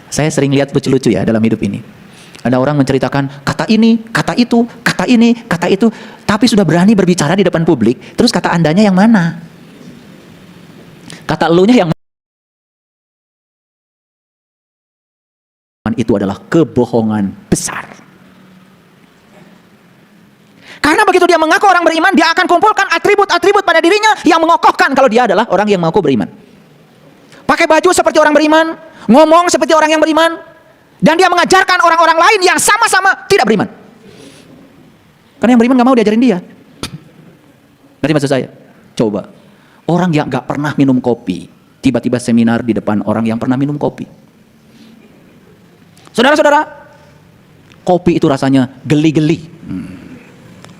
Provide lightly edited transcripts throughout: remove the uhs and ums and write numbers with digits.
Saya sering lihat lucu-lucu ya dalam hidup ini. Ada orang menceritakan kata ini, kata itu, kata ini, kata itu, tapi sudah berani berbicara di depan publik, terus kata andanya yang mana? Kata elunya yang mana? Itu adalah kebohongan besar. Karena begitu dia mengaku orang beriman, dia akan kumpulkan atribut-atribut pada dirinya yang mengokohkan kalau dia adalah orang yang mengaku beriman. Pakai baju seperti orang beriman, ngomong seperti orang yang beriman, dan dia mengajarkan orang-orang lain yang sama-sama tidak beriman. Karena yang beriman gak mau diajarin dia. Ngerti maksud saya? Coba, orang yang gak pernah minum kopi, tiba-tiba seminar di depan orang yang pernah minum kopi. Saudara-saudara, kopi itu rasanya geli-geli.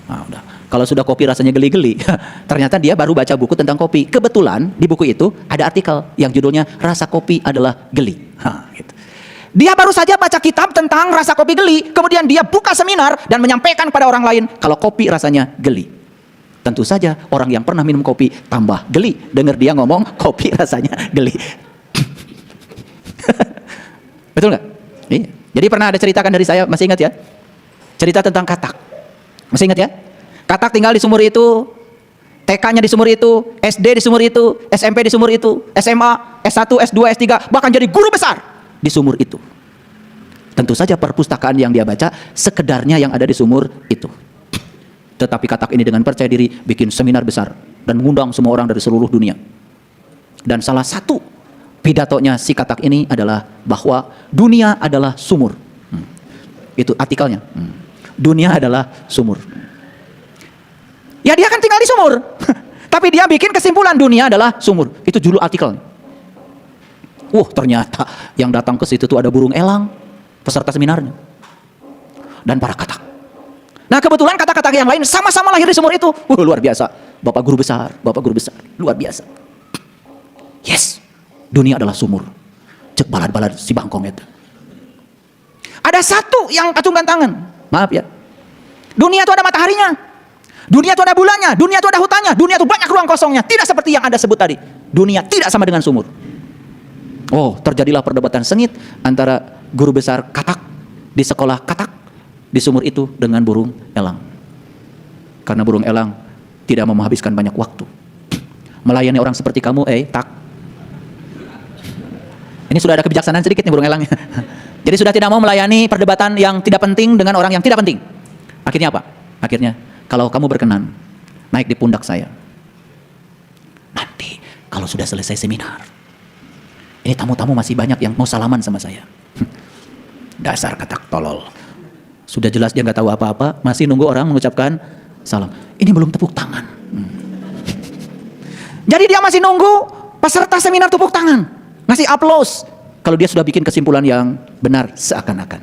Nah, udah. Kalau sudah kopi rasanya geli-geli, ternyata dia baru baca buku tentang kopi. Kebetulan di buku itu ada artikel yang judulnya Rasa Kopi Adalah Geli. Gitu. Dia baru saja baca kitab tentang rasa kopi geli, kemudian dia buka seminar dan menyampaikan kepada orang lain kalau kopi rasanya geli. Tentu saja orang yang pernah minum kopi tambah geli dengar dia ngomong kopi rasanya geli. Betul nggak? Iya. Jadi pernah ada ceritakan dari saya, masih ingat ya? Cerita tentang katak. Masih ingat ya? Katak tinggal di sumur itu, TK-nya di sumur itu, SD di sumur itu, SMP di sumur itu, SMA, S1, S2, S3, bahkan jadi guru besar di sumur itu. Tentu saja perpustakaan yang dia baca sekedarnya yang ada di sumur itu. Tetapi katak ini dengan percaya diri bikin seminar besar dan mengundang semua orang dari seluruh dunia. Dan salah satu pidatonya si katak ini adalah bahwa dunia adalah sumur. Itu artikelnya. Dunia adalah sumur. Ya dia kan tinggal di sumur. Tapi dia bikin kesimpulan dunia adalah sumur. Itu judul artikelnya. Ternyata yang datang ke situ tuh ada burung elang, peserta seminarnya. Dan para katak. Nah kebetulan kata-kata yang lain sama-sama lahir di sumur itu. Luar biasa. Bapak guru besar, Bapak guru besar. Luar biasa. Yes. Dunia adalah sumur. Cek balad-balad si bangkong itu. Ada satu yang acungkan tangan. Maaf ya. Dunia itu ada mataharinya. Dunia itu ada bulannya, dunia itu ada hutannya, dunia itu banyak ruang kosongnya. Tidak seperti yang Anda sebut tadi. Dunia tidak sama dengan sumur. Terjadilah perdebatan sengit antara guru besar katak di sekolah katak di sumur itu dengan burung elang. Karena burung elang tidak mau menghabiskan banyak waktu melayani orang seperti kamu, tak. Ini sudah ada kebijaksanaan sedikit nih burung elangnya. Jadi sudah tidak mau melayani perdebatan yang tidak penting dengan orang yang tidak penting. Akhirnya apa? Akhirnya, kalau kamu berkenan, naik di pundak saya. Nanti, kalau sudah selesai seminar, ini tamu-tamu masih banyak yang mau salaman sama saya. Dasar katak tolol. Sudah jelas dia nggak tahu apa-apa, masih nunggu orang mengucapkan salam. Ini belum tepuk tangan. Jadi dia masih nunggu peserta seminar tepuk tangan, ngasih aplaus. Kalau dia sudah bikin kesimpulan yang benar seakan-akan.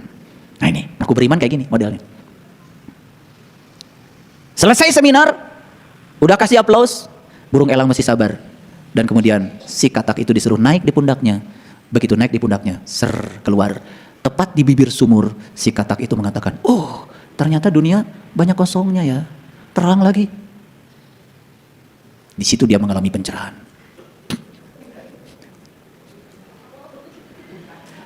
Nah ini, aku beriman kayak gini modelnya. Selesai seminar, udah kasih aplaus, burung elang masih sabar. Dan kemudian si katak itu disuruh naik di pundaknya. Begitu naik di pundaknya, keluar. Tepat di bibir sumur, si katak itu mengatakan, ternyata dunia banyak kosongnya ya, terang lagi. Di situ dia mengalami pencerahan.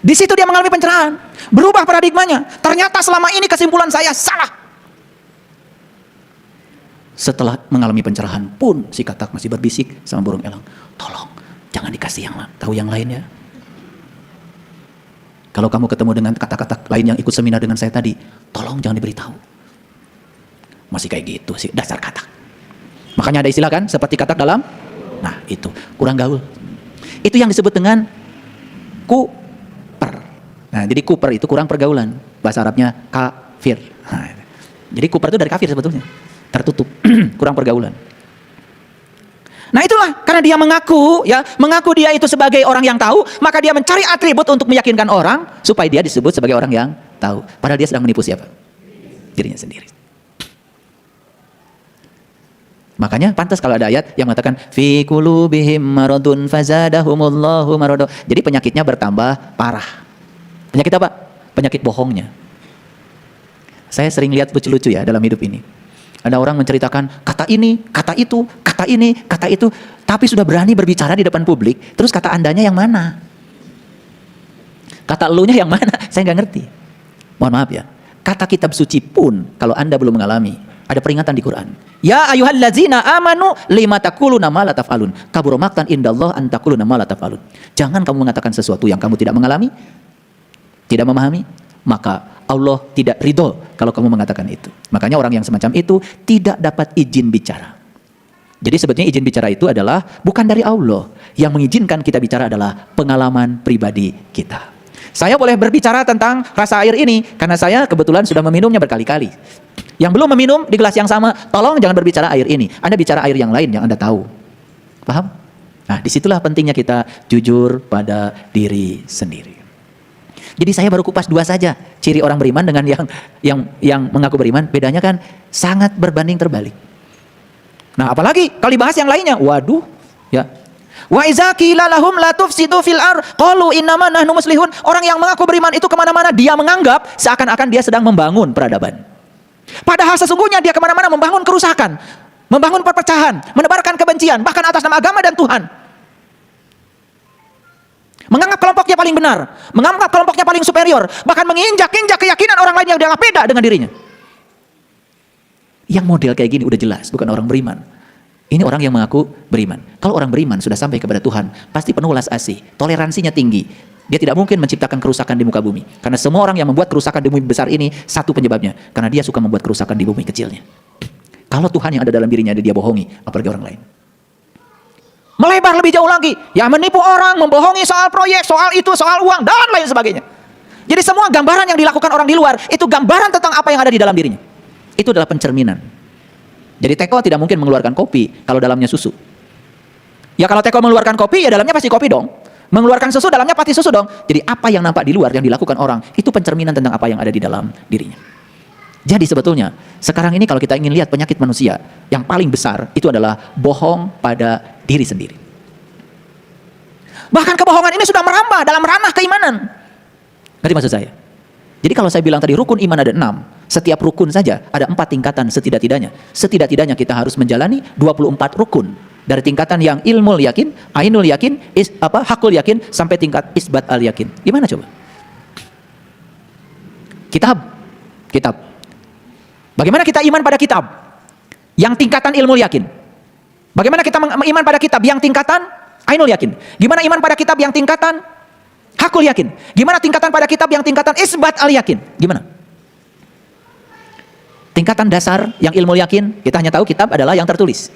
Di situ dia mengalami pencerahan, berubah paradigmanya. Ternyata selama ini kesimpulan saya salah. Setelah mengalami pencerahan pun si katak masih berbisik sama burung elang, tolong jangan dikasih yang tahu yang lain ya. Kalau kamu ketemu dengan kata-kata lain yang ikut seminar dengan saya tadi, tolong jangan diberitahu. Masih kayak gitu sih, dasar katak. Makanya ada istilah kan, seperti katak dalam. Nah itu, kurang gaul. Itu yang disebut dengan kuper. Nah jadi kuper itu kurang pergaulan. Bahasa Arabnya kafir. Nah, jadi kuper itu dari kafir sebetulnya. Tertutup, kurang pergaulan. Nah itulah, karena dia mengaku dia itu sebagai orang yang tahu, maka dia mencari atribut untuk meyakinkan orang supaya dia disebut sebagai orang yang tahu. Padahal dia sedang menipu siapa? Dirinya sendiri. Makanya pantas kalau ada ayat yang mengatakan fi qulubihim maradun fazadahumullahu marada. Jadi penyakitnya bertambah parah. Penyakit apa? Penyakit bohongnya. Saya sering lihat lucu-lucu ya dalam hidup ini. Ada orang menceritakan kata ini, kata itu, kata ini, kata itu, tapi sudah berani berbicara di depan publik, terus kata andanya yang mana? Kata elunya yang mana? Saya nggak ngerti. Mohon maaf ya. Kata kitab suci pun kalau Anda belum mengalami, ada peringatan di Quran. Ya ayyuhallazina amanu lima taquluna ma la taf'alun. Kabura maqtan indallah an taquluna ma la taf'alun. Jangan kamu mengatakan sesuatu yang kamu tidak mengalami, tidak memahami, maka Allah tidak ridho kalau kamu mengatakan itu. Makanya orang yang semacam itu tidak dapat izin bicara. Jadi sebetulnya izin bicara itu adalah bukan dari Allah. Yang mengizinkan kita bicara adalah pengalaman pribadi kita. Saya boleh berbicara tentang rasa air ini karena saya kebetulan sudah meminumnya berkali-kali. Yang belum meminum di gelas yang sama, tolong jangan berbicara air ini. Anda bicara air yang lain yang Anda tahu. Paham? Nah, disitulah pentingnya kita jujur pada diri sendiri. Jadi saya baru kupas dua saja ciri orang beriman dengan yang mengaku beriman. Bedanya kan sangat berbanding terbalik. Nah, apalagi kalau dibahas yang lainnya, waduh, ya. Wa iza qila lahum la tufsidu fil ardh qalu innama nahnu muslihun. Orang yang mengaku beriman itu kemana-mana dia menganggap seakan-akan dia sedang membangun peradaban. Padahal sesungguhnya dia kemana-mana membangun kerusakan, membangun perpecahan, menebarkan kebencian, bahkan atas nama agama dan Tuhan. Menganggap kelompoknya paling benar, menganggap kelompoknya paling superior, bahkan menginjak-injak keyakinan orang lain yang dianggap beda dengan dirinya. Yang model kayak gini udah jelas bukan orang beriman. Ini orang yang mengaku beriman. Kalau orang beriman sudah sampai kepada Tuhan, pasti penuh welas asih, toleransinya tinggi. Dia tidak mungkin menciptakan kerusakan di muka bumi. Karena semua orang yang membuat kerusakan di bumi besar ini, satu penyebabnya. Karena dia suka membuat kerusakan di bumi kecilnya. Kalau Tuhan yang ada dalam dirinya dia bohongi, apalagi orang lain. Melebar lebih jauh lagi. Ya menipu orang, membohongi soal proyek, soal itu, soal uang, dan lain sebagainya. Jadi semua gambaran yang dilakukan orang di luar, itu gambaran tentang apa yang ada di dalam dirinya. Itu adalah pencerminan. Jadi teko tidak mungkin mengeluarkan kopi kalau dalamnya susu. Ya kalau teko mengeluarkan kopi, ya dalamnya pasti kopi dong. Mengeluarkan susu, dalamnya pasti susu dong. Jadi apa yang nampak di luar, yang dilakukan orang, itu pencerminan tentang apa yang ada di dalam dirinya. Jadi sebetulnya, sekarang ini kalau kita ingin lihat penyakit manusia, yang paling besar, itu adalah bohong pada diri sendiri. Bahkan kebohongan ini sudah merambah dalam ranah keimanan. Ngerti maksud saya? Jadi kalau saya bilang tadi rukun iman ada 6, setiap rukun saja ada 4 tingkatan setidak-tidaknya. Setidak-tidaknya kita harus menjalani 24 rukun. Dari tingkatan yang ilmul yakin, ainul yakin, hakul yakin, sampai tingkat isbat al yakin. Gimana coba? Kitab. Bagaimana kita iman pada kitab? Yang tingkatan ilmul yakin. Bagaimana kita iman pada kitab yang tingkatan ainul yakin? Gimana iman pada kitab yang tingkatan hakul yakin? Gimana tingkatan pada kitab yang tingkatan isbat al yakin? Gimana? Tingkatan dasar yang ilmu yakin, kita hanya tahu kitab adalah yang tertulis.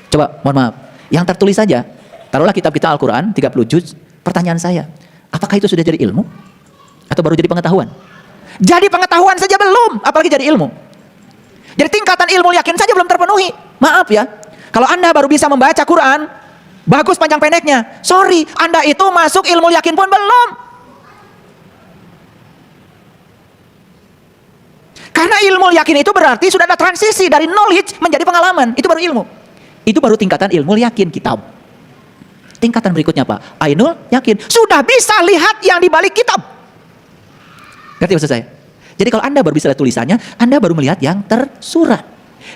Coba, mohon maaf, yang tertulis saja. Taruhlah kitab kita Al-Quran, 30 juz. Pertanyaan saya, apakah itu sudah jadi ilmu? Atau baru jadi pengetahuan? Jadi pengetahuan saja belum, apalagi jadi ilmu. Jadi tingkatan ilmu yakin saja belum terpenuhi. Maaf ya, kalau Anda baru bisa membaca Quran, bagus panjang pendeknya, sorry, Anda itu masuk ilmu yakin pun belum. Karena ilmu yakin itu berarti sudah ada transisi dari knowledge menjadi pengalaman. Itu baru ilmu. Itu baru tingkatan ilmu yakin, kitab. Tingkatan berikutnya apa? Ainul yakin. Sudah bisa lihat yang di balik kitab. Ngerti maksud saya? Jadi kalau Anda baru bisa lihat tulisannya, Anda baru melihat yang tersurat.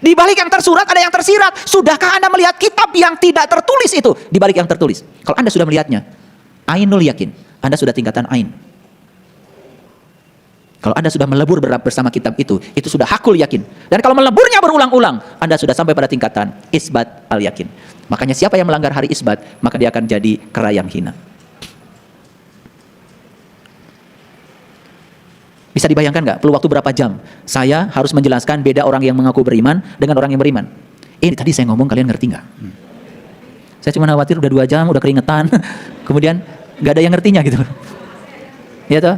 Di balik yang tersurat ada yang tersirat. Sudahkah Anda melihat kitab yang tidak tertulis itu di balik yang tertulis? Kalau Anda sudah melihatnya, ainul yakin, Anda sudah tingkatan ain. Kalau Anda sudah melebur bersama kitab itu sudah hakul yakin. Dan kalau meleburnya berulang-ulang, Anda sudah sampai pada tingkatan isbat al yakin. Makanya siapa yang melanggar hari isbat, maka dia akan jadi kera yang hina. Bisa dibayangkan nggak? Perlu waktu berapa jam saya harus menjelaskan beda orang yang mengaku beriman dengan orang yang beriman? Ini tadi saya ngomong, kalian ngerti nggak? Saya cuma khawatir udah 2 jam, udah keringetan, kemudian nggak ada yang ngertinya gitu. Ya toh?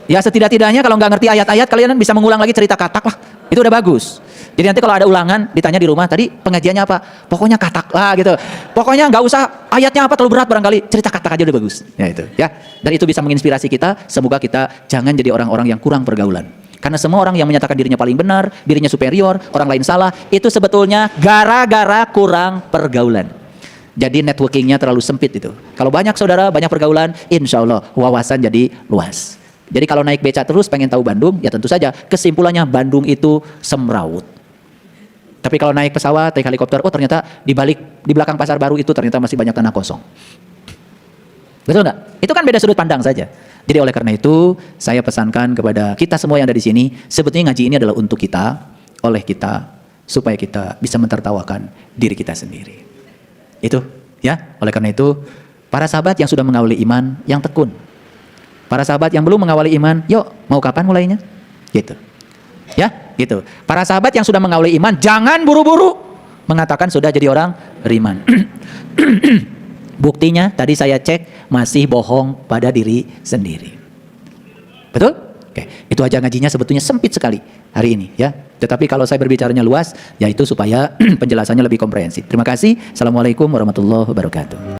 Ya setidak-tidaknya kalau nggak ngerti ayat-ayat, kalian bisa mengulang lagi cerita katak lah. Itu udah bagus. Jadi nanti kalau ada ulangan, ditanya di rumah, tadi pengajiannya apa? Pokoknya katak lah gitu. Pokoknya nggak usah ayatnya apa terlalu berat barangkali. Cerita katak aja udah bagus. Ya itu. Ya. Dan itu bisa menginspirasi kita. Semoga kita jangan jadi orang-orang yang kurang pergaulan. Karena semua orang yang menyatakan dirinya paling benar, dirinya superior, orang lain salah, itu sebetulnya gara-gara kurang pergaulan. Jadi networkingnya terlalu sempit itu. Kalau banyak saudara, banyak pergaulan, insya Allah wawasan jadi luas. Jadi kalau naik beca terus pengen tahu Bandung, ya tentu saja kesimpulannya Bandung itu semrawut. Tapi kalau naik pesawat, naik helikopter, oh ternyata di belakang pasar baru itu ternyata masih banyak tanah kosong. Betul nggak? Itu kan beda sudut pandang saja. Jadi oleh karena itu, saya pesankan kepada kita semua yang ada di sini, sebetulnya ngaji ini adalah untuk kita, oleh kita, supaya kita bisa mentertawakan diri kita sendiri. Itu, ya. Oleh karena itu, para sahabat yang sudah mengawali iman, yang tekun. Para sahabat yang belum mengawali iman, yuk, mau kapan mulainya? Gitu. Ya, gitu. Para sahabat yang sudah mengawali iman, jangan buru-buru mengatakan sudah jadi orang beriman. Buktinya tadi saya cek masih bohong pada diri sendiri. Betul? Oke, itu aja ngajinya sebetulnya sempit sekali hari ini ya. Tetapi kalau saya berbicaranya luas, yaitu supaya penjelasannya lebih komprehensif. Terima kasih. Assalamualaikum warahmatullahi wabarakatuh.